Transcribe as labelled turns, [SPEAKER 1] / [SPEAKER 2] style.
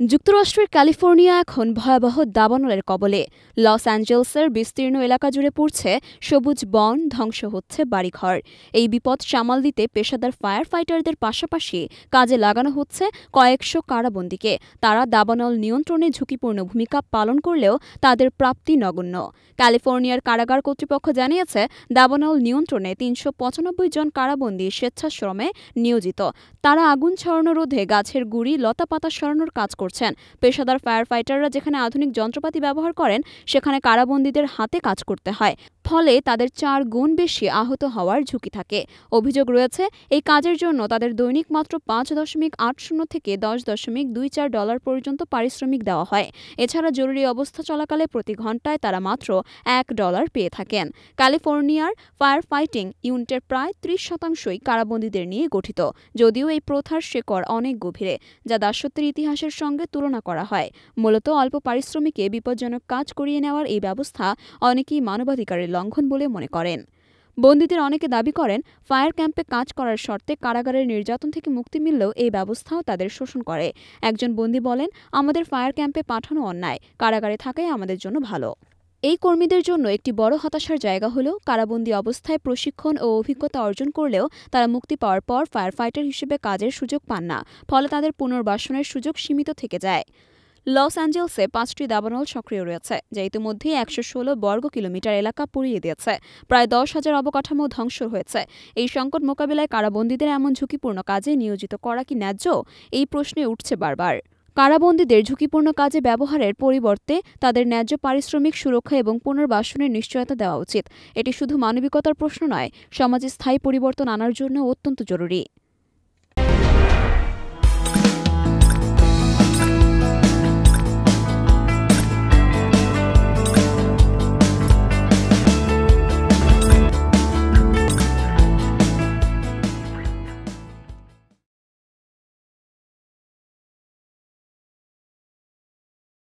[SPEAKER 1] যুক্তরাষ্ট্রের ক্যালিফোর্নিয়া এখন ভয়াবহ দাবানলের কবলে। লস অ্যাঞ্জেলসের বিস্তীর্ণ এলাকা জুড়ে পড়ছে সবুজ বন, ধ্বংস হচ্ছে বাড়িঘর। এই বিপদ সামাল দিতে পেশাদার ফায়ার ফাইটারদের পাশাপাশি কাজে লাগানো হচ্ছে কয়েকশো কারাবন্দীকে। তারা দাবানল নিয়ন্ত্রণে ঝুঁকিপূর্ণ ভূমিকা পালন করলেও তাদের প্রাপ্তি নগণ্য। ক্যালিফোর্নিয়ার কারাগার কর্তৃপক্ষ জানিয়েছে, দাবানল নিয়ন্ত্রণে ৩৯৫ জন কারাবন্দী স্বেচ্ছাশ্রমে নিয়োজিত। তারা আগুন ছড়ানো রোধে গাছের গুঁড়ি, লতাপাতা সরানোর কাজ করছেন। পেশাদার ফায়ার ফাইটাররা যেখানে আধুনিক যন্ত্রপাতি ব্যবহার করেন, সেখানে কারাবন্দীদের হাতে কাজ করতে হয়। ফলে তাদের ৪ গুণ বেশি আহত হওয়ার ঝুঁকি থাকে। অভিযোগ রয়েছে, এই কাজের জন্য তাদের দৈনিক মাত্র $৫.৮০ থেকে $10.24 পর্যন্ত পারিশ্রমিক দেওয়া হয়। এছাড়া জরুরি অবস্থা চলাকালে প্রতি ঘণ্টায় তারা মাত্র $1 পেয়ে থাকেন। ক্যালিফোর্নিয়ার ফায়ার ফাইটিং ইউনিটের প্রায় ৩০%ই কারাবন্দীদের নিয়ে গঠিত, যদিও এই প্রথার শেকড় অনেক গভীরে, যা দাসত্বের ইতিহাসের সঙ্গে তুলনা করা হয়। মূলত অল্প পারিশ্রমিকে বিপজ্জনক কাজ করিয়ে নেওয়ার এই ব্যবস্থা অনেকেই মানবাধিকারের লঙ্ঘন বলে মনে করেন। বন্দীদের অনেকে দাবি করেন, ফায়ার ক্যাম্পে কাজ করার শর্তে কারাগারের নির্যাতন থেকে মুক্তি মিললেও এই ব্যবস্থাও তাদের শোষণ করে। একজন বন্দী বলেন, আমাদের ফায়ার ক্যাম্পে পাঠানো অন্যায়, কারাগারে থাকাই আমাদের জন্য ভালো। এই কর্মীদের জন্য একটি বড় হতাশার জায়গা হলো, কারাবন্দী অবস্থায় প্রশিক্ষণ ও অভিজ্ঞতা অর্জন করলেও তারা মুক্তি পাওয়ার পর ফায়ার ফাইটার হিসেবে কাজের সুযোগ পান না। ফলে তাদের পুনর্বাসনের সুযোগ সীমিত থেকে যায়। লস অ্যাঞ্জেলসে ৫টি দাবানল সক্রিয় রয়েছে, যা ইতিমধ্যেই ১১৬ বর্গ কিলোমিটার এলাকা পুড়িয়ে দিয়েছে। প্রায় ১০,০০০ অবকাঠামো ধ্বংস হয়েছে। এই সংকট মোকাবিলায় কারাবন্দীদের এমন ঝুঁকিপূর্ণ কাজে নিয়োজিত করা কি ন্যায্য? এই প্রশ্নে উঠছে বারবার। কারাবন্দীদের ঝুঁকিপূর্ণ কাজে ব্যবহারের পরিবর্তে তাদের ন্যায্য পারিশ্রমিক, সুরক্ষা এবং পুনর্বাসনের নিশ্চয়তা দেওয়া উচিত। এটি শুধু মানবিকতার প্রশ্ন নয়, সমাজে স্থায়ী পরিবর্তন আনার জন্য অত্যন্ত জরুরি।